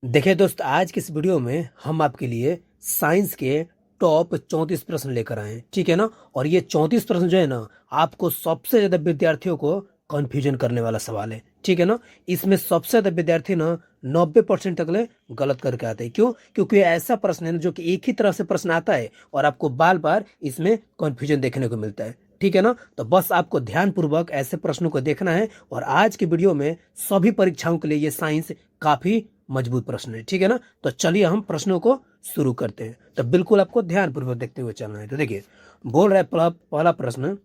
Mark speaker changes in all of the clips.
Speaker 1: देखिए दोस्त, आज की इस वीडियो में हम आपके लिए साइंस के टॉप 34 प्रश्न लेकर आए हैं। ठीक है ना। और ये 34 प्रश्न जो है ना, आपको सबसे ज्यादा विद्यार्थियों को कंफ्यूजन करने वाला सवाल है। ठीक है ना। इसमें सबसे ज्यादा विद्यार्थी ना 90% तक ले गलत करके आते हैं। क्यों? क्योंकि ये ऐसा प्रश्न है ना जो कि एक ही तरह से प्रश्न आता है और आपको बार बार इसमें कंफ्यूजन देखने को मिलता है। ठीक है ना। तो बस आपको ध्यानपूर्वक ऐसे प्रश्नों को देखना है और आज की वीडियो में सभी परीक्षाओं के लिए ये साइंस काफी मजबूत प्रश्न है। ठीक है ना। तो चलिए हम प्रश्नों को शुरू करते हैं। तो बिल्कुल आपको ध्यानपूर्वक देखते हुए चलना है। तो देखिए, बोल रहा है पहला प्रश्न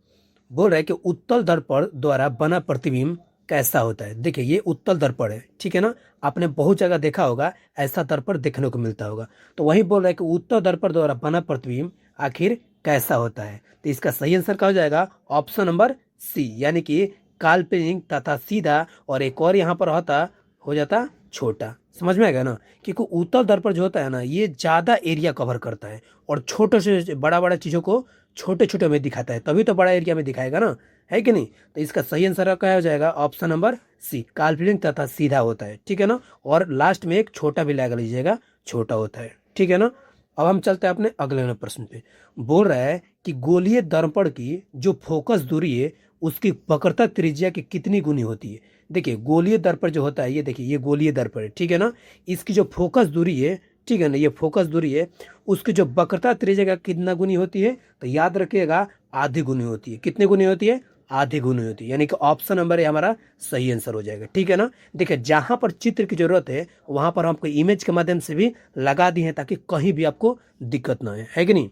Speaker 1: बोल रहा है कि उत्तल दर्पण द्वारा बना प्रतिबिंब कैसा होता है। देखिए, ये उत्तल दर्पण है। ठीक है ना। आपने बहुत जगह देखा होगा, ऐसा दर्पण देखने को मिलता होगा। तो वही बोल रहा है कि उत्तल दर्पण द्वारा बना प्रतिबिंब आखिर कैसा होता है। तो इसका सही आंसर क्या हो जाएगा? ऑप्शन नंबर सी, यानी कि काल्पनिक तथा सीधा। और एक और यहाँ पर होता हो जाता छोटा। समझ में आएगा ना। क्योंकि उत्तल दर्पण जो होता है ना, ये ज्यादा एरिया कवर करता है और छोटे से बड़ा बड़ा चीजों को छोटे छोटे में दिखाता है, तभी तो बड़ा एरिया में दिखाएगा ना, है कि नहीं। तो इसका सही आंसर क्या हो जाएगा? ऑप्शन नंबर सी, काल्पनिक तथा सीधा होता है। ठीक है ना। और लास्ट में एक छोटा भी लगा लीजिएगा, छोटा होता है। ठीक है ना। अब हम चलते हैं अपने अगले प्रश्न पे। बोल रहा है कि गोलीय दर्पण की जो फोकस दूरी है, उसकी वक्रता त्रिज्या की कितनी गुनी होती है। देखिए, गोलीय दर्पण जो होता है, ये देखिए, ये गोलीय दर्पण है। ठीक है ना। इसकी जो फोकस दूरी है, ठीक है ना, ये फोकस दूरी है, उसकी जो वक्रता त्रिज्या का कितना गुनी होती है, तो याद रखिएगा, आधी गुनी होती है। कितनी गुनी होती है? आधी गुनी होती है। यानी कि ऑप्शन नंबर है हमारा सही आंसर हो जाएगा। ठीक है ना। देखिए, जहां पर चित्र की जरूरत है वहां पर हमको इमेज के माध्यम से भी लगा दी है, ताकि कहीं भी आपको दिक्कत ना है कि नहीं।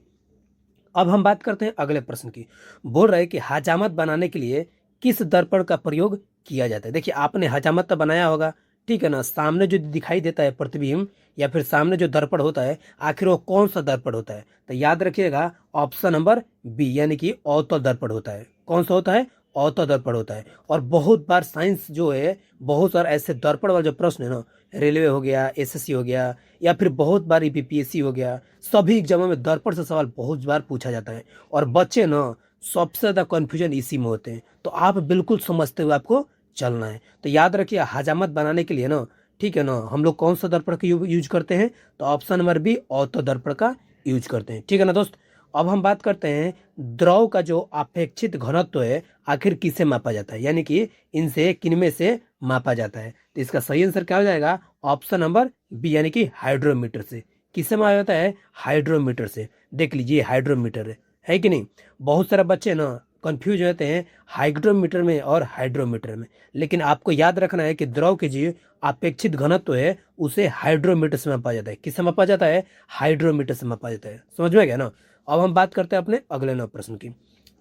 Speaker 1: अब हम बात करते हैं अगले प्रश्न की। बोल रहे हैं कि हजामत बनाने के लिए किस दर्पण का प्रयोग किया जाता है। देखिए, आपने हजामत तो बनाया होगा। ठीक है ना। सामने जो दिखाई देता है प्रतिबिंब, या फिर सामने जो दर्पण होता है, आखिर वो कौन सा दर्पण होता है? तो याद रखिएगा, ऑप्शन नंबर बी, यानी कि अवतल दर्पण होता है। कौन सा होता है? अवतल दर्पण होता है। और बहुत बार साइंस जो है, बहुत सारे ऐसे दर्पण वाले जो प्रश्न है ना, रेलवे हो गया, एसएससी हो गया, या फिर बहुत बार बीपीएससी हो गया, सभी एग्जामों में दर्पण से सवाल बहुत बार पूछा जाता है। और बच्चे ना सबसे ज्यादा कंफ्यूजन इसी में होते हैं। तो आप बिल्कुल समझते हुए आपको चलना है। तो याद रखिए, हजामत बनाने के लिए ना, ठीक है ना, हम लोग कौन सा दर्पण का यूज करते हैं? तो ऑप्शन नंबर बी, ऑर्थो दर्पण का यूज करते हैं। ठीक है ना दोस्त। अब हम बात करते हैं द्रव का जो अपेक्षित घनत्व है, आखिर किससे मापा जाता है, यानी कि इनसे किनमें से मापा जाता है। तो इसका सही आंसर क्या हो जाएगा? ऑप्शन नंबर बी, यानी कि हाइड्रोमीटर से। किससे मापा जाता है? हाइड्रोमीटर से। देख लीजिए, हाइड्रोमीटर है कि नहीं। बहुत सारे बच्चे ना कंफ्यूज होते हैं हाइग्रोमीटर में और हाइड्रोमीटर में। लेकिन आपको याद रखना है कि द्रव के जो अपेक्षित घनत्व है, उसे हाइड्रोमीटर से मापा जाता है। किससे मापा जाता है? हाइड्रोमीटर से मापा जाता है। समझ में गया ना। अब हम बात करते हैं अपने अगले नौ प्रश्न की।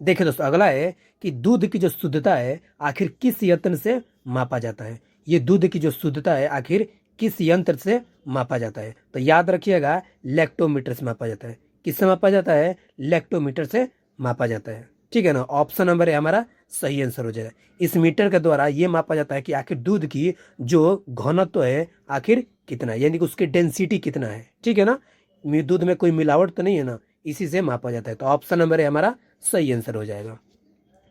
Speaker 1: देखिए दोस्तों, अगला है कि दूध की जो शुद्धता है, आखिर किस यंत्र से मापा जाता है। ये दूध की जो शुद्धता है, आखिर किस यंत्र से मापा जाता है? तो याद रखिएगा, लैक्टोमीटर से मापा जाता है। किससे मापा जाता है? लैक्टोमीटर से मापा जाता है। ठीक है ना। ऑप्शन नंबर है हमारा सही आंसर हो जाएगा। इस मीटर के द्वारा ये मापा जाता है कि आखिर दूध की जो घनत्व है, आखिर कितना है, यानी कि उसकी डेंसिटी कितना है। ठीक है ना। दूध में कोई मिलावट तो नहीं है ना, इसी से मापा जाता है। तो ऑप्शन नंबर है हमारा सही आंसर हो जाएगा।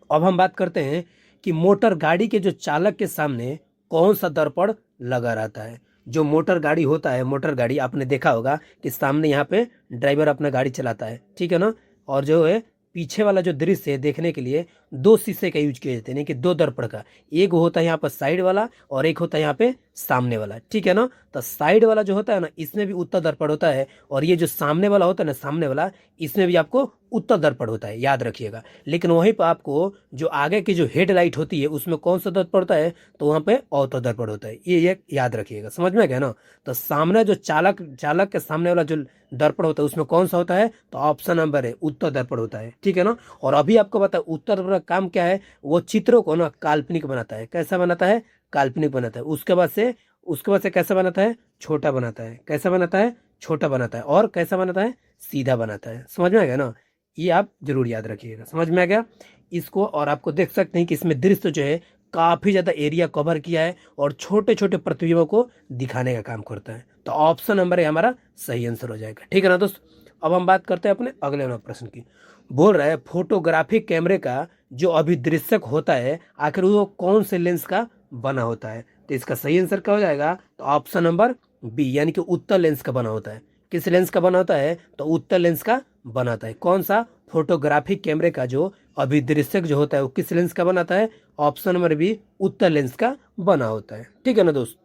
Speaker 1: अब हम बात करते हैं कि मोटर गाड़ी के जो चालक के सामने कौन सा दर्पण लगा रहता है। जो मोटर गाड़ी होता है, मोटर गाड़ी आपने देखा होगा कि सामने यहाँ पे ड्राइवर अपना गाड़ी चलाता है। ठीक है ना। और जो है पीछे वाला जो दृश्य है, देखने के लिए दो शीशे का यूज किया जाता है, यानी कि दो दर्पण का। एक होता है यहाँ पर साइड वाला और एक होता है यहाँ पे सामने वाला। ठीक है ना। तो साइड वाला जो होता है ना, इसमें भी उत्तल दर्पण होता है। और ये जो सामने वाला होता है ना, सामने वाला, इसमें भी आपको उत्तल दर्पण होता है, याद रखिएगा। लेकिन वहीं पर आपको जो आगे की जो हेडलाइट होती है, उसमें कौन सा दर्पण होता है? तो वहां पे अवतल दर्पण होता है। ये याद रखिएगा। समझ में गया ना। तो सामने जो चालक चालक के सामने वाला जो दर्पण होता है, उसमें कौन सा होता है? तो ऑप्शन नंबर है उत्तल दर्पण होता है। ठीक है ना। और अभी आपको पता है उत्तल दर्पण का काम क्या है? वो चित्रों को ना काल्पनिक बनाता है। कैसा बनाता है? काल्पनिक बनाता है। उसके बाद से कैसा बनाता है? छोटा बनाता है। कैसा बनाता है? छोटा बनाता है। और कैसा बनाता है? सीधा बनाता है। समझ में आ गया ना। ये आप जरूर याद रखिएगा। समझ में आ गया इसको। और आपको देख सकते हैं कि इसमें दृश्य जो है, काफी ज्यादा एरिया कवर किया है और छोटे छोटे प्रतिबिंबों को दिखाने का काम करता है। तो ऑप्शन नंबर है हमारा सही आंसर हो जाएगा। ठीक है ना दोस्त। अब हम बात करते हैं अपने अगले प्रश्न की। बोल रहा है फोटोग्राफिक कैमरे का जो अभिदृश्यक होता है, आखिर वो कौन से लेंस का बना होता है। तो इसका सही आंसर क्या हो जाएगा? तो ऑप्शन नंबर बी, यानी कि उत्तल लेंस का बना होता है। किस लेंस का बना होता है? तो उत्तल लेंस का बनाता है। कौन सा? फोटोग्राफिक कैमरे का जो अभिदृश्यक जो होता है वो किस लेंस का बनाता है? ऑप्शन नंबर बी, उत्तल लेंस का बना होता है। ठीक है ना दोस्त।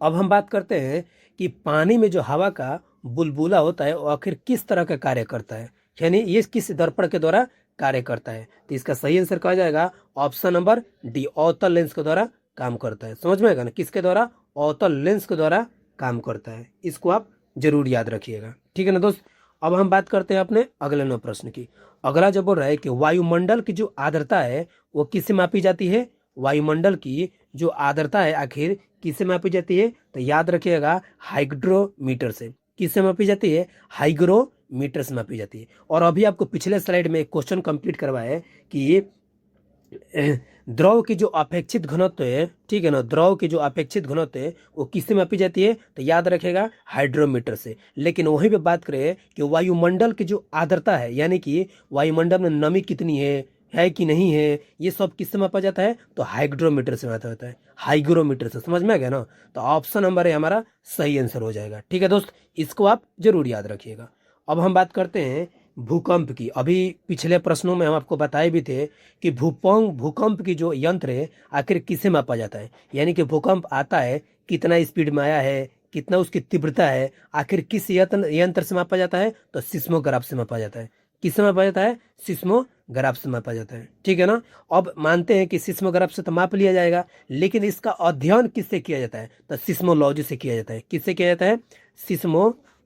Speaker 1: अब हम बात करते हैं कि पानी में जो हवा का बुलबुला होता है वो आखिर किस तरह का कार्य करता है, यानी ये किस दर्पण के द्वारा कार्य करता है। तो इसका सही आंसर कहा जाएगा ऑप्शन नंबर डी, अवतल लेंस के द्वारा काम करता है। समझ में आएगा ना, किसके द्वारा? अवतल लेंस के द्वारा काम करता है। इसको आप जरूर याद रखिएगा। ठीक है ना दोस्त। अब हम बात करते हैं अपने अगले 9 प्रश्न की। अगला जो बोल रहा है कि वायुमंडल की जो आर्द्रता है वो किससे मापी जाती है? वायुमंडल की जो आर्द्रता है आखिर किससे मापी जाती है? तो याद रखिएगा हाइग्रोमीटर से। किससे मापी जाती है? हाइग्रोमीटर से मापी जाती है। और अभी आपको पिछले स्लाइड में एक क्वेश्चन कंप्लीट करवाया है कि द्रव की जो अपेक्षित घनत्व है, ठीक है ना, द्रव की जो अपेक्षित घनत्व है वो किससे मापी जाती है? तो याद रखेगा हाइड्रोमीटर से। लेकिन वहीं पे बात करें कि वायुमंडल की जो आर्द्रता है, यानी कि वायुमंडल में नमी कितनी है कि नहीं है, ये सब किससे मापा जाता है? तो हाइग्रोमीटर से मापा जाता है। हाइग्रोमीटर से। समझ में आ गया ना। तो ऑप्शन नंबर है हमारा सही आंसर हो जाएगा। ठीक है दोस्त, इसको आप जरूर याद रखिएगा। अब हम बात करते हैं भूकंप की। अभी पिछले प्रश्नों में हम आपको बताए भी थे कि भूकंप की जो यंत्र है आखिर किससे मापा जाता है, यानी कि भूकंप आता है कितना स्पीड में आया है, कितना उसकी तीव्रता है, आखिर किस यंत्र से मापा जाता है? तो सिस्मोग्राफ से मापा जाता है। किससे मापा जाता है? सिस्मोग्राफ से मापा जाता है। ठीक है ना। अब मानते हैं कि सिस्मोग्राफ से तो माप लिया जाएगा, लेकिन इसका अध्ययन किससे किया जाता है? तो सिस्मोलॉजी से किया जाता है। किससे किया जाता है?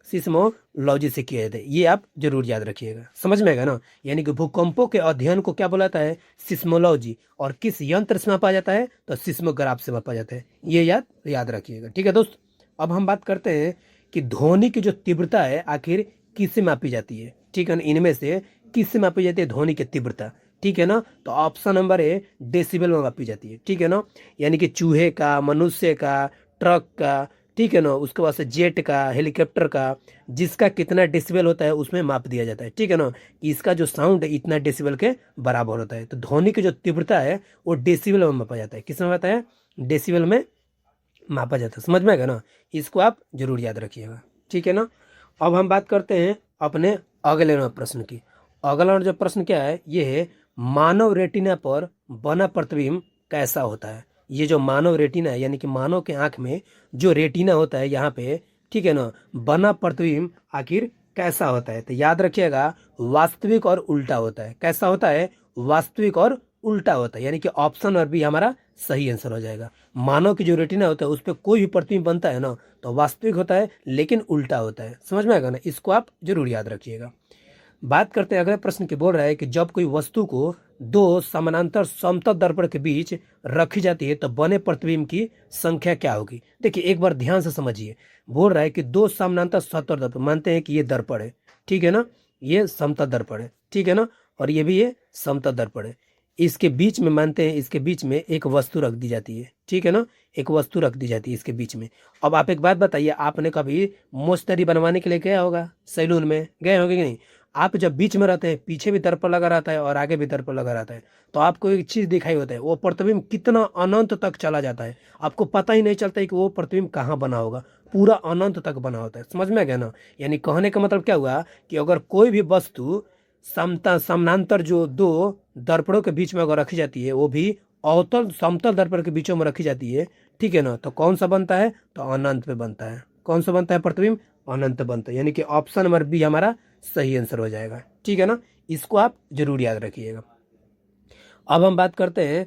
Speaker 1: सिस्मोलॉजी से किया जाता है। ये आप जरूर याद रखिएगा। समझ में आएगा ना। यानी कि भूकंपों के अध्ययन को क्या बोलाता है? सिस्मोलॉजी। और किस यंत्र से मापा जाता है? तो सिस्मोग्राफ से मापा जाता है। ये याद रखिएगा। ठीक है दोस्त। अब हम बात करते हैं कि ध्वनि की जो तीव्रता है आखिर किससे मापी जाती है। ठीक है ना, इनमें से किससे मापी जाती है ध्वनि की तीव्रता? ठीक है ना। तो ऑप्शन नंबर है डेसिबल में मापी जाती है। ठीक है ना। यानी कि चूहे का, मनुष्य का, ट्रक का, ठीक है ना, उसके बाद से जेट का, हेलीकॉप्टर का, जिसका कितना डेसिबल होता है उसमें माप दिया जाता है। ठीक है ना, कि इसका जो साउंड है इतना डेसिबल के बराबर होता है। तो ध्वनि की जो तीव्रता है वो डेसिबल में मापा जाता है। किस में मापा है? डेसिबल में मापा जाता है। समझ में आएगा ना। इसको आप जरूर याद रखिएगा। ठीक है ना। अब हम बात करते हैं अपने अगले प्रश्न की। अगला जो प्रश्न क्या है ये है, मानव रेटिना पर बना प्रतिबिंब कैसा होता है? ये जो मानव रेटिना है, यानी कि मानव के आंख में जो रेटिना होता है यहाँ पे, ठीक है ना, बना प्रतिबिंब आखिर कैसा होता है? तो याद रखिएगा वास्तविक और उल्टा होता है। कैसा होता है? वास्तविक और उल्टा होता है। यानी कि ऑप्शन और बी हमारा सही आंसर हो जाएगा। मानव की जो रेटिना होता है उस पर कोई भी प्रतिबिंब बनता है ना तो वास्तविक होता है, लेकिन उल्टा होता है। समझ में आएगा ना। इसको आप जरूर याद रखिएगा। बात करते हैं अगले प्रश्न की। बोल रहा है कि जब कोई वस्तु को दो समानांतर समतल दर्पण के बीच रखी जाती है तो बने प्रतिबिंब की संख्या क्या होगी? देखिए एक बार ध्यान से समझिए। बोल रहा है कि दो समानांतर समतल दर्पण, मानते हैं कि ये दर्पण है, ठीक है ना, ये समतल दर्पण है, ठीक है ना, और ये भी ये समतल दर्पण है। इसके बीच में मानते हैं इसके बीच में एक वस्तु रख दी जाती है। ठीक है ना, एक वस्तु रख दी जाती है इसके बीच में। अब आप एक बात बताइए, आपने कभी मोश्तरी बनवाने के लिए गया होगा सैलून में, गए होंगे कि नहीं? आप जब बीच में रहते हैं, पीछे भी दर्पण लगा रहता है और आगे भी दर्पण लगा रहता है, तो आपको एक चीज दिखाई होता है, वो प्रतिबिंब कितना अनंत तक चला जाता है। आपको पता ही नहीं चलता है कि वो प्रतिबिंब कहाँ बना होगा, पूरा अनंत तक बना होता है। समझ में आ गया ना। यानी कहने का मतलब क्या हुआ कि अगर कोई भी वस्तु समानांतर जो दो दर्पणों के बीच में अगर रखी जाती है, वो भी अवतल समतल दर्पण के बीचों में रखी जाती है, ठीक है ना, तो कौन सा बनता है? तो अनंत में बनता है। कौन सा बनता है प्रतिबिंब? अनंत बनता है। यानी कि ऑप्शन नंबर बी हमारा सही आंसर हो जाएगा। ठीक है ना, इसको आप जरूर याद रखिएगा। अब हम बात करते हैं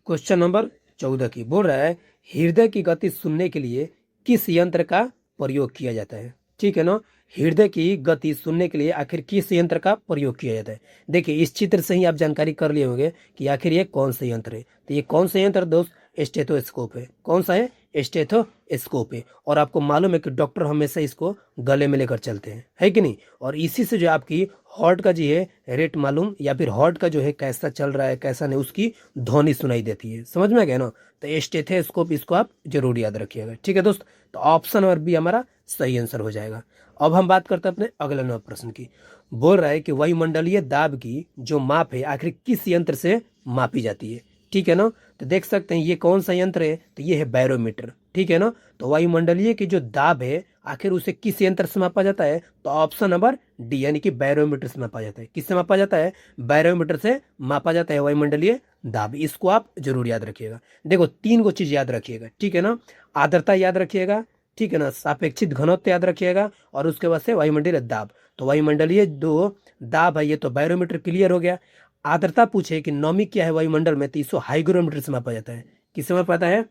Speaker 1: क्वेश्चन नंबर 14 की। बोल रहा है हृदय की गति सुनने के लिए किस यंत्र का प्रयोग किया जाता है? ठीक है ना, हृदय की गति सुनने के लिए आखिर किस यंत्र का प्रयोग किया जाता है? देखिए इस चित्र से ही आप जानकारी कर लिए होंगे कि आखिर ये कौन सा यंत्र है। तो ये कौन सा यंत्र दोस्त? स्टेथोस्कोप है। कौन सा है? स्टेथोस्कोप है। और आपको मालूम है कि डॉक्टर हमेशा इसको गले में लेकर चलते हैं, है कि नहीं? और इसी से जो आपकी हार्ट का जी है रेट मालूम, या फिर हार्ट का जो है कैसा चल रहा है कैसा नहीं, उसकी ध्वनि सुनाई देती है। समझ में आ गया ना। तो स्टेथोस्कोप इसको आप जरूर याद रखिएगा। ठीक है दोस्त, तो ऑप्शन नंबर बी हमारा सही आंसर हो जाएगा। अब हम बात करते हैं अपने अगले नंबर प्रश्न की। बोल रहा है कि वायुमंडलीय दाब की जो माप है आखिर किस यंत्र से मापी जाती है? ठीक है ना, तो देख सकते हैं ये कौन सा यंत्र है? तो ये है बैरोमीटर। ठीक है ना। तो वायुमंडलीय की जो दाब है आखिर उसे किस यंत्र से मापा जाता है, तो ऑप्शन नंबर डी यानी कि बैरोमीटर से मापा जाता है। किससे मापा जाता है, बैरोमीटर से मापा जाता है वायुमंडलीय दाब। इसको आप जरूर याद रखिएगा। देखो 3 चीज याद रखिएगा, ठीक है ना। आर्द्रता याद रखिएगा, ठीक है ना, सापेक्षिक घनत्व याद रखिएगा, और उसके बाद से वायुमंडलीय दाब। तो वायुमंडलीय जो दाब है ये तो बैरोमीटर क्लियर हो गया। आर्द्रता पूछे कि नमी क्या है वायुमंडल में, तो इसको हाइग्रोमीटर से मापा जाता है। किससे मापा जाता है,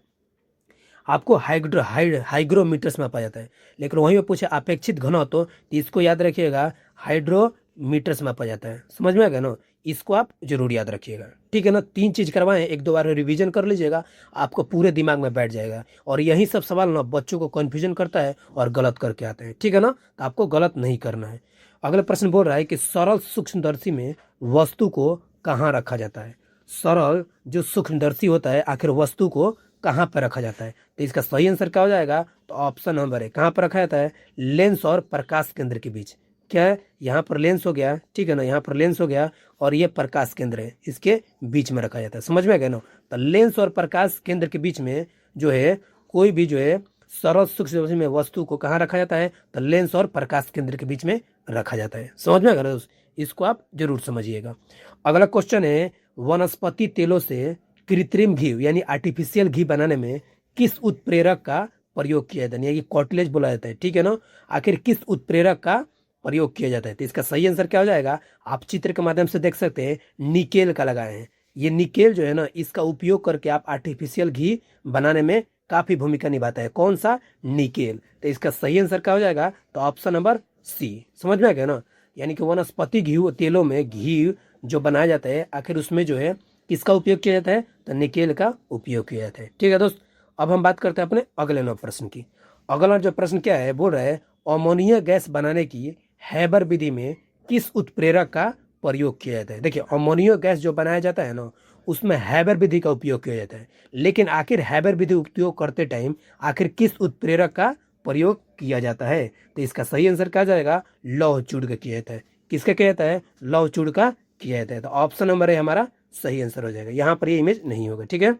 Speaker 1: आपको हाइग्रोमीटर से मापा जाता है। लेकिन वहीं पे पूछे अपेक्षित घनत्व तो इसको याद रखिएगा, हाइड्रोमीटर से मापा जाता है। समझ में आ गया ना, इसको आप जरूर याद रखिएगा, ठीक है ना। 3 चीज करवाएं, 1-2 बार रिवीजन कर लीजिएगा, आपको पूरे दिमाग में बैठ जाएगा। और यही सब सवाल ना बच्चों को कन्फ्यूजन करता है और गलत करके आते हैं, ठीक है ना। तो आपको गलत नहीं करना है। अगला प्रश्न बोल रहा है कि सरल सूक्ष्मदर्शी में वस्तु को कहाँ रखा जाता है। सरल जो सूक्ष्मदर्शी होता है आखिर वस्तु को कहाँ पर रखा जाता है, तो इसका सही आंसर क्या हो जाएगा, तो ऑप्शन नंबर है, कहाँ पर रखा जाता है, लेंस और प्रकाश केंद्र के बीच। क्या है, यहाँ पर लेंस हो गया, ठीक है ना, यहाँ पर लेंस हो गया और ये प्रकाश केंद्र है, इसके बीच में रखा जाता है। समझ में आ गया ना। तो लेंस और प्रकाश केंद्र के बीच में जो है कोई भी जो है सरल सूक्ष्म में वस्तु को कहाँ रखा जाता है, तो लेंस और प्रकाश केंद्र के बीच में रखा जाता है। समझ में आ गया दोस्त, इसको आप जरूर समझिएगा। अगला क्वेश्चन है, वनस्पति तेलों से कृत्रिम घी यानी आर्टिफिशियल घी बनाने में किस उत्प्रेरक का प्रयोग किया जाता है, यानी कि कॉटलेज बोला जाता है, ठीक है ना। आखिर किस उत्प्रेरक का प्रयोग किया जाता है, तो इसका सही आंसर क्या हो जाएगा, आप चित्र के माध्यम से देख सकते हैं, निकेल का लगाए हैं। ये निकेल जो है ना, इसका उपयोग करके आप आर्टिफिशियल घी बनाने में काफी भूमिका निभाता है। कौन सा, निकेल। तो इसका सही आंसर क्या हो जाएगा, तो ऑप्शन नंबर सी। समझ में आ गया ना, यानी कि वनस्पति घी तेलों में घी जो बनाया जाता है आखिर उसमें जो है किसका उपयोग किया जाता है, तो निकेल का उपयोग किया जाता है, ठीक है दोस्त। अब हम बात करते हैं अपने अगले 9 प्रश्न की। अगला जो प्रश्न क्या है, बोल रहा है अमोनिया गैस बनाने की हैबर विधि में किस उत्प्रेरक का प्रयोग किया जाता है। देखिए अमोनिया गैस जो बनाया जाता है ना, उसमें हैबर विधि का उपयोग किया जाता है। लेकिन आखिर हैबर विधि उपयोग करते टाइम आखिर किस उत्प्रेरक का प्रयोग किया जाता है, तो इसका सही आंसर क्या जाएगा, लौह चूड़ का किया जाता है। किसका किया जाता है, लौह चूड़ का किया जाता है। तो ऑप्शन नंबर है हमारा सही आंसर हो जाएगा, यहां पर ये इमेज नहीं होगा, ठीक है।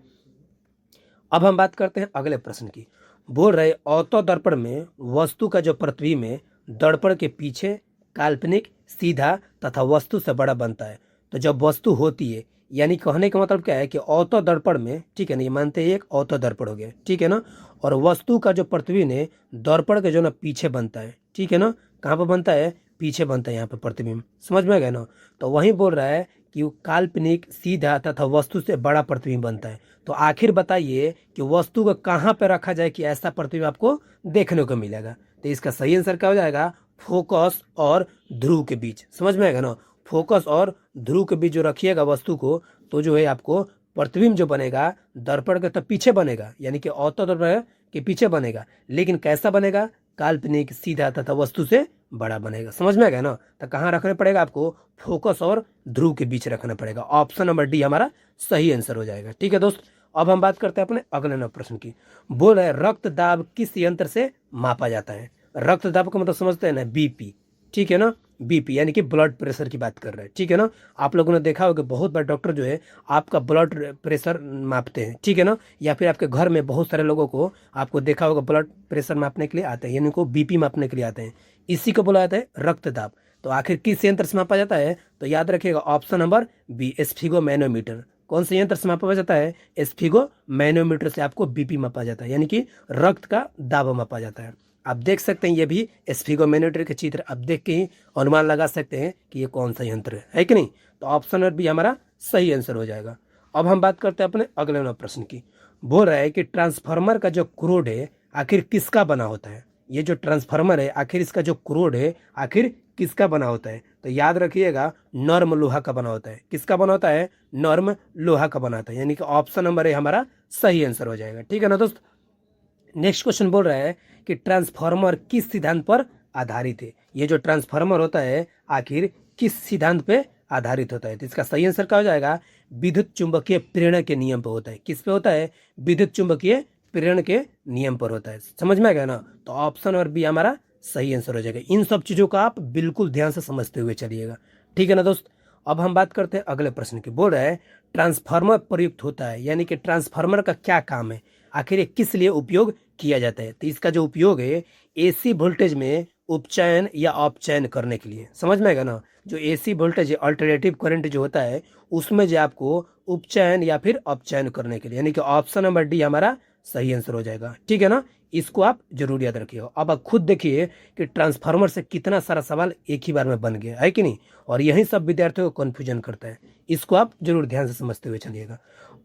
Speaker 1: अब हम बात करते हैं अगले प्रश्न की। बोल रहे ऑटो दर्पण में वस्तु का जो प्रतिबिंब में दर्पण के पीछे काल्पनिक, सीधा तथा वस्तु से बड़ा बनता है। तो जब वस्तु होती है, यानी कहने का मतलब क्या है कि ऑटो दर्पण में, ठीक है ना, ये मानते हैं एक ऑटो दर्पण हो गया, ठीक है ना। और वस्तु का जो प्रतिबिंब है दर्पण के जो ना पीछे बनता है, ठीक है ना। कहाँ पर बनता है, पीछे बनता है यहाँ पे प्रतिबिंब। समझ में आ गया ना। तो वही बोल रहा है कि वो काल्पनिक, सीधा तथा वस्तु से बड़ा प्रतिबिंब बनता है। तो आखिर बताइए कि वस्तु को कहाँ पे रखा जाए कि ऐसा प्रतिबिंब आपको देखने को मिलेगा। तो इसका सही आंसर क्या हो जाएगा, फोकस और ध्रुव के बीच। समझ में आएगा ना, फोकस और ध्रुव के बीच जो रखिएगा वस्तु को, तो जो है आपको प्रतिबिंब जो बनेगा दर्पण के तो पीछे बनेगा, यानी कि ऑटो दर्पण के पीछे बनेगा, लेकिन कैसा बनेगा, काल्पनिक, सीधा तथा वस्तु से बड़ा बनेगा। समझ में आ गया ना। तो कहाँ रखना पड़ेगा आपको, फोकस और ध्रुव के बीच रखना पड़ेगा। ऑप्शन नंबर डी हमारा सही आंसर हो जाएगा, ठीक है दोस्त। अब हम बात करते हैं अपने अगले 9 प्रश्न की। बोल रहे रक्त दाब किस यंत्र से मापा जाता है। रक्त दाब का मतलब समझते हैं ना, बीपी, ठीक है ना। बीपी यानी कि ब्लड प्रेशर की बात कर रहे हैं, ठीक है ना। आप लोगों ने देखा होगा बहुत बार डॉक्टर जो है आपका ब्लड प्रेशर मापते हैं, ठीक है ना। या फिर आपके घर में बहुत सारे लोगों को आपको देखा होगा ब्लड प्रेशर मापने के लिए आते हैं, यानी उनको बीपी मापने के लिए आते हैं। इसी को बोला जाता है रक्तदाब। तो आखिर किस यंत्र से मापा जाता है, तो याद रखिएगा ऑप्शन नंबर बी, स्फिगो मैनोमीटर। कौन से यंत्र से मापा जाता है, स्फिगो मैनोमीटर से आपको बीपी मापा जाता है, यानी कि रक्त का दाब मापा जाता है। आप देख सकते हैं ये भी स्फिगोमीटर के चित्र आप देख के ही अनुमान लगा सकते हैं कि ये कौन सा यंत्र है कि नहीं। तो ऑप्शन नंबर बी हमारा सही आंसर हो जाएगा। अब हम बात करते हैं अपने अगले 9 प्रश्न की। बोल रहा है कि ट्रांसफार्मर का जो क्रोड है आखिर किसका बना होता है। ये जो ट्रांसफार्मर है आखिर इसका जो क्रोड है आखिर किसका बना होता है, तो याद रखिएगा नर्म लोहा का बना होता है। किसका बना होता है, नर्म लोहा का बना होता है, यानी कि ऑप्शन नंबर है हमारा सही आंसर हो जाएगा, ठीक है ना दोस्त। नेक्स्ट क्वेश्चन बोल रहा है कि ट्रांसफार्मर किस सिद्धांत पर आधारित है। ये जो ट्रांसफार्मर होता है आखिर किस सिद्धांत पे आधारित होता है, तो इसका सही आंसर क्या हो जाएगा, विद्युत चुंबकीय प्रेरण के नियम पर होता है। किस पे होता है, विद्युत चुंबकीय प्रेरण के नियम पर होता है। समझ में आ गया ना। तो ऑप्शन नंबर बी हमारा सही आंसर हो जाएगा। इन सब चीजों का आप बिल्कुल ध्यान से समझते हुए चलिएगा, ठीक है ना दोस्त। अब हम बात करते हैं अगले प्रश्न की। बोल रहा है ट्रांसफार्मर प्रयुक्त होता है, यानी कि ट्रांसफार्मर का क्या काम है। आखिर ये किस लिए उपयोग किया जाता है? तो इसका जो उपयोग है एसी वोल्टेज में उपचयन या अपचयन करने के लिए। समझ में आएगा ना? जो एसी वोल्टेज है अल्टरनेटिव करंट जो होता है उसमें जो आपको उपचयन या फिर अपचयन करने के लिए, यानी कि ऑप्शन नंबर डी हमारा सही आंसर हो जाएगा। ठीक है ना? इसको आप जरूर याद रखिए। अब आप खुद देखिए कि ट्रांसफार्मर से कितना सारा सवाल एक ही बार में बन गया है कि नहीं, और यही सब विद्यार्थियों को कंफ्यूजन करता है। इसको आप जरूर ध्यान से समझते हुए चलिएगा।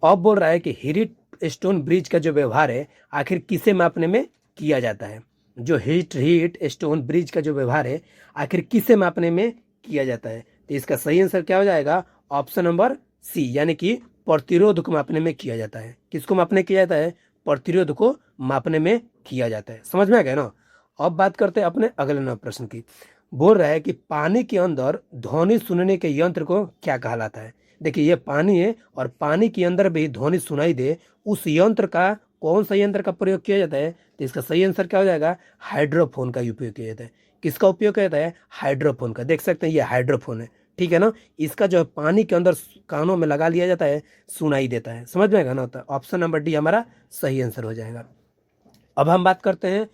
Speaker 1: अब बोल रहा है कि हीट स्टोन ब्रिज का जो व्यवहार है आखिर किसे मापने में किया जाता है? जो हीट स्टोन ब्रिज का जो व्यवहार है आखिर किसे मापने में किया जाता है? तो इसका सही आंसर क्या हो जाएगा? ऑप्शन नंबर सी, यानी कि प्रतिरोध को मापने में किया जाता है। किसको मापने किया जाता है? प्रतिरोध को मापने में किया जाता है। समझ में आ गया ना? अब बात करते हैं अपने अगले नंबर प्रश्न की। बोल रहा है कि पानी के अंदर ध्वनि सुनने के यंत्र को क्या कहलाता है? देखिए ये पानी है और पानी के अंदर भी ध्वनि सुनाई दे, उस यंत्र का कौन सा यंत्र का प्रयोग किया जाता है? तो इसका सही आंसर क्या हो जाएगा? हाइड्रोफोन का उपयोग किया जाता है। किसका उपयोग किया जाता है? हाइड्रोफोन का। देख सकते हैं ये हाइड्रोफोन है। ठीक है ना? इसका जो है पानी के अंदर कानों में लगा लिया जाता है, सुनाई देता है। समझ में आएगा ना? होता है ऑप्शन नंबर डी हमारा सही आंसर हो जाएगा। अब हम बात करते हैं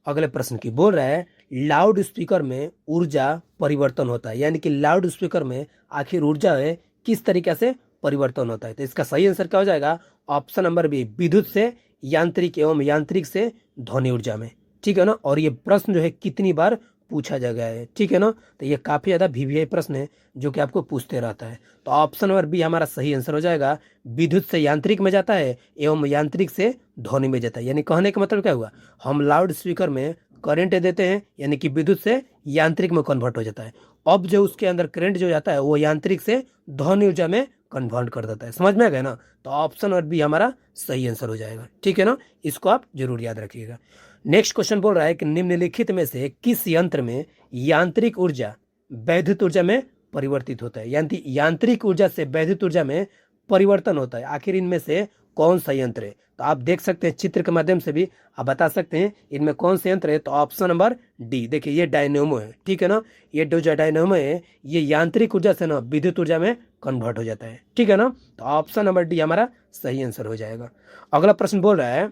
Speaker 1: अगले प्रश्न की। बोल रहा है लाउड स्पीकर में ऊर्जा परिवर्तन होता है, यानी कि लाउड स्पीकर में आखिर ऊर्जा है किस तरीके से परिवर्तन होता है? तो इसका सही आंसर क्या हो जाएगा? ऑप्शन नंबर बी, विद्युत से यांत्रिक एवं यांत्रिक से ध्वनि ऊर्जा में। ठीक है ना? और ये प्रश्न जो है कितनी बार पूछा जा गया है। ठीक है ना? तो ये काफी ज्यादा वीवीआई प्रश्न है जो कि आपको पूछते रहता है। तो ऑप्शन नंबर बी हमारा सही आंसर हो जाएगा। विद्युत से यांत्रिक में जाता है एवं यांत्रिक से ध्वनि में जाता है। यानी कहने का मतलब क्या हुआ? हम लाउड स्पीकर में करंट देते हैं, यानी कि विद्युत से यांत्रिक में कन्वर्ट हो जाता है। अब जो उसके अंदर करंट जो जाता है वो यांत्रिक से ध्वनि ऊर्जा में कन्वर्ट कर देता है। समझ में आ गया ना? तो ऑप्शन नंबर बी हमारा सही आंसर हो जाएगा। ठीक है ना? इसको आप जरूर याद रखिएगा। नेक्स्ट क्वेश्चन बोल रहा है कि निम्नलिखित में से किस यंत्र में यांत्रिक ऊर्जा वैद्युत ऊर्जा में परिवर्तित होता है? यानी यांत्रिक ऊर्जा से वैद्युत ऊर्जा में परिवर्तन होता है। आखिर इनमें से कौन सा यंत्र है? तो आप देख सकते हैं चित्र के माध्यम से भी आप बता सकते हैं इनमें कौन से यंत्र है। तो ऑप्शन नंबर डी, देखिए ये डायनेमो है। ठीक है ना? ये जो डायनेमो है ये यांत्रिक ऊर्जा से ना विद्युत ऊर्जा में कन्वर्ट हो जाता है। ठीक है ना? तो ऑप्शन नंबर डी हमारा सही आंसर हो जाएगा। अगला प्रश्न बोल रहा है,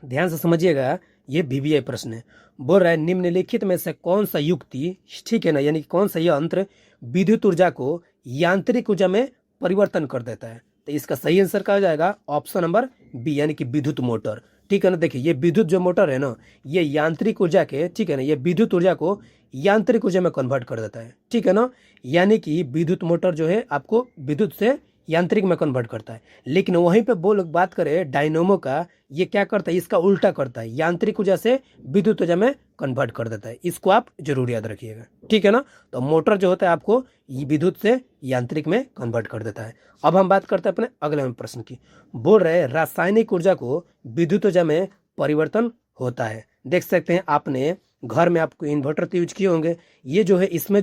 Speaker 1: ध्यान से समझिएगा, ये वीवीआई प्रश्न है। बोल रहा है निम्नलिखित में से कौन सा युक्ति, ठीक है ना, यानी कौन सा यंत्र विद्युत ऊर्जा को यांत्रिक ऊर्जा में परिवर्तन कर देता है? तो इसका सही आंसर क्या हो जाएगा? ऑप्शन नंबर बी, यानी कि विद्युत मोटर। ठीक है ना? देखिए ये विद्युत जो मोटर है ना ये यांत्रिक ऊर्जा के, ठीक है ना, ये विद्युत ऊर्जा को यांत्रिक ऊर्जा में कन्वर्ट कर देता है। ठीक है ना? यानी कि विद्युत मोटर जो है आपको विद्युत से यांत्रिक में कन्वर्ट करता है। लेकिन वहीं पे बात करें डायनेमो का, ये क्या करता है? इसका उल्टा करता है, यांत्रिक ऊर्जा से विद्युत ऊर्जा में कन्वर्ट कर देता है। इसको आप जरूर याद रखिएगा। ठीक है ना? तो मोटर जो होता है आपको विद्युत से यांत्रिक में कन्वर्ट कर देता है। अब हम बात करते हैं अपने अगले प्रश्न की। बोल रहे रासायनिक ऊर्जा को विद्युत ऊर्जा में परिवर्तन होता है। देख सकते हैं आपने घर में आपको इन्वर्टर तो यूज किए होंगे। ये जो है इसमें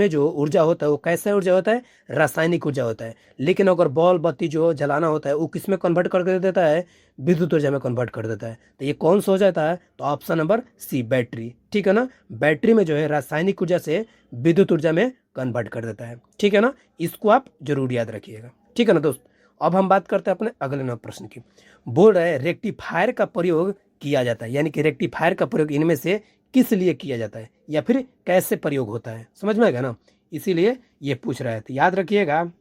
Speaker 1: जो ऊर्जा होता है वो कैसा ऊर्जा होता है? रासायनिक ऊर्जा होता है। लेकिन अगर बॉल बत्ती जो जलाना होता है वो किस में कन्वर्ट कर देता है? विद्युत ऊर्जा में कन्वर्ट कर देता है। तो ये कौन सा हो जाता है? तो ऑप्शन नंबर सी, बैटरी। ठीक है ना? बैटरी में जो है रासायनिक ऊर्जा से विद्युत ऊर्जा में कन्वर्ट कर देता है। ठीक है ना? इसको आप जरूर याद रखिएगा। ठीक है ना दोस्त? अब हम बात करते हैं अपने अगले नंबर प्रश्न की। बोल रहे हैं रेक्टिफायर का प्रयोग किया जाता है, यानी कि रेक्टिफायर का प्रयोग इनमें से किस लिए किया जाता है या फिर कैसे प्रयोग होता है? समझ में आएगा ना? इसीलिए ये पूछ रहा है। तो याद रखिएगा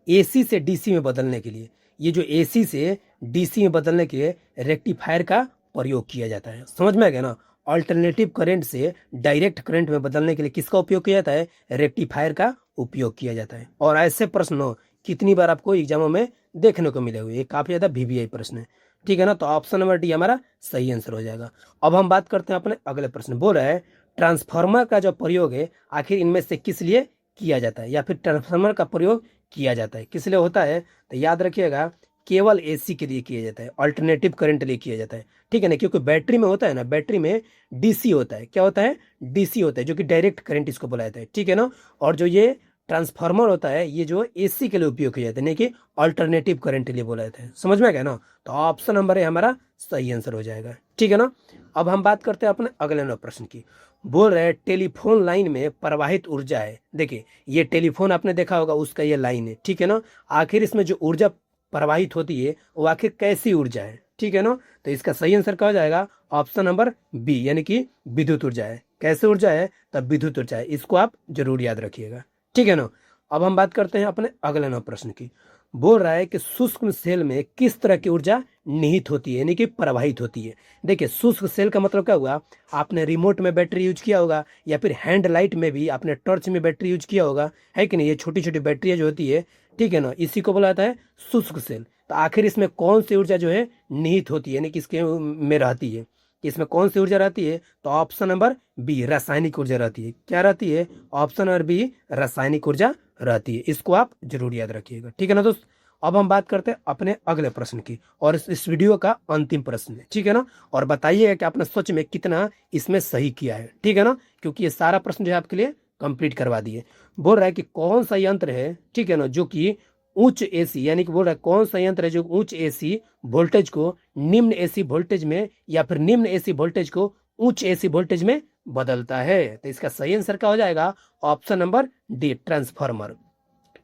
Speaker 1: एसी से डीसी में बदलने के लिए, ये जो एसी से डीसी में बदलने के लिए रेक्टिफायर का प्रयोग किया जाता है। समझ में आ गया ना? अल्टरनेटिव करंट से डायरेक्ट करंट में बदलने के लिए किसका उपयोग किया जाता है? रेक्टिफायर का उपयोग किया जाता है। और ऐसे प्रश्न कितनी बार आपको एग्जामों में देखने को मिले हुए, ये काफी ज्यादा वीवीआई प्रश्न है। ठीक है ना? तो ऑप्शन नंबर डी हमारा सही आंसर हो जाएगा। अब हम बात करते हैं अपने अगले प्रश्न। बोल रहा है ट्रांसफार्मर का जो प्रयोग है आखिर इनमें से किस लिए किया जाता है, या फिर ट्रांसफार्मर का प्रयोग किया जाता है किस लिए होता है? तो याद रखिएगा केवल एसी के लिए किया जाता है, अल्टरनेटिव करंट लिए किया जाता है। ठीक है ना? क्योंकि बैटरी में होता है ना, बैटरी में डीसी होता है। क्या होता है? डीसी होता है, जो कि डायरेक्ट करंट इसको बुलाया जाता है। ठीक है ना? और जो ये ट्रांसफार्मर होता है ये जो एसी के लिए उपयोग किया जाता है, नहीं कि अल्टरनेटिव करंट के लिए बोला जाता है। समझ में आ गया ना? तो ऑप्शन नंबर है हमारा सही आंसर हो जाएगा। ठीक है ना? अब हम बात करते हैं अपने अगले नंबर प्रश्न की। बोल रहे हैं टेलीफोन लाइन में प्रवाहित ऊर्जा है। देखिए ये टेलीफोन आपने देखा होगा, उसका ये लाइन है। ठीक है ना? आखिर इसमें जो ऊर्जा प्रवाहित होती है वो आखिर कैसी ऊर्जा है? ठीक है ना। तो इसका सही आंसर क्या हो जाएगा, ऑप्शन नंबर बी, यानी कि विद्युत ऊर्जा है। कैसे ऊर्जा है, तब विद्युत ऊर्जा है, इसको आप जरूर याद रखिएगा, ठीक है ना। अब हम बात करते हैं अपने अगले नौ प्रश्न की। बोल रहा है कि शुष्क सेल में किस तरह की ऊर्जा निहित होती है, यानी कि प्रवाहित होती है। देखिए शुष्क सेल का मतलब क्या हुआ, आपने रिमोट में बैटरी यूज किया होगा, या फिर हैंड लाइट में भी आपने टॉर्च में बैटरी यूज किया होगा, है कि नहीं। ये छोटी छोटी बैटरियां जो होती है, ठीक है ना, इसी को बोला जाता है शुष्क सेल। तो आखिर इसमें कौन सी ऊर्जा जो है निहित होती है, यानी कि इसके में रहती है, इसमें कौन सी ऊर्जा रहती है, तो ऑप्शन नंबर बी, रासायनिक ऊर्जा रहती है। क्या रहती है, ऑप्शन नंबर बी, रासायनिक ऊर्जा रहती है। इसको आप जरूर याद रखिएगा, ठीक है ना दोस्त। अब हम बात करते हैं अपने अगले प्रश्न की, और इस वीडियो का अंतिम प्रश्न है, ठीक है ना। और बताइएगा कि आपने सच में कितना इसमें सही किया है, ठीक है ना, क्योंकि ये सारा प्रश्न जो है आपके लिए कंप्लीट करवा दिए। बोल रहा है कि कौन सा यंत्र है, ठीक है ना, जो कि उच्च एसी, यानी कि बोल रहा है कौन सा यंत्र है जो उच्च एसी वोल्टेज को निम्न एसी वोल्टेज में, या फिर निम्न एसी वोल्टेज को उच्च एसी वोल्टेज में बदलता है। तो इसका सही आंसर क्या हो जाएगा, ऑप्शन नंबर डी, ट्रांसफार्मर,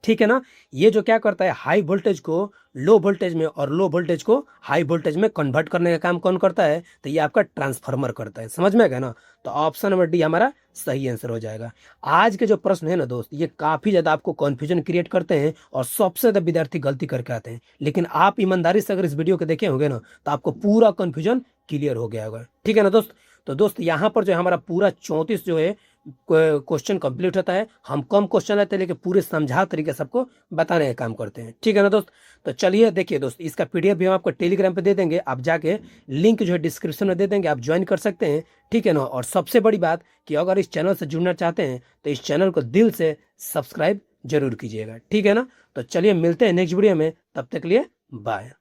Speaker 1: ठीक है ना। ये जो क्या करता है, हाई वोल्टेज को लो वोल्टेज में और लो वोल्टेज को हाई वोल्टेज में कन्वर्ट करने का काम कौन करता है, तो ये आपका ट्रांसफार्मर करता है। समझ में आ गया ना। तो ऑप्शन नंबर डी हमारा सही आंसर हो जाएगा। आज के जो प्रश्न है ना दोस्त, ये काफी ज्यादा आपको कंफ्यूजन क्रिएट करते हैं, और सबसे ज्यादा विद्यार्थी गलती करके आते हैं। लेकिन आप ईमानदारी से अगर इस वीडियो को देखे होंगे ना, तो आपको पूरा कंफ्यूजन क्लियर हो गया होगा, ठीक है ना दोस्त। तो दोस्त यहाँ पर जो है हमारा पूरा 34 जो है क्वेश्चन कंप्लीट होता है। हम कम क्वेश्चन लेते हैं, लेकिन पूरे समझा तरीके सबको बताने का काम करते हैं, ठीक है ना दोस्त। तो चलिए देखिए दोस्त, इसका पीडीएफ भी हम आपको टेलीग्राम पे दे देंगे, आप जाके लिंक जो है डिस्क्रिप्शन में दे देंगे, आप ज्वाइन कर सकते हैं, ठीक है ना। और सबसे बड़ी बात कि अगर इस चैनल से जुड़ना चाहते हैं, तो इस चैनल को दिल से सब्सक्राइब जरूर कीजिएगा, ठीक है ना। तो चलिए मिलते हैं नेक्स्ट वीडियो में, तब तक के लिए बाय।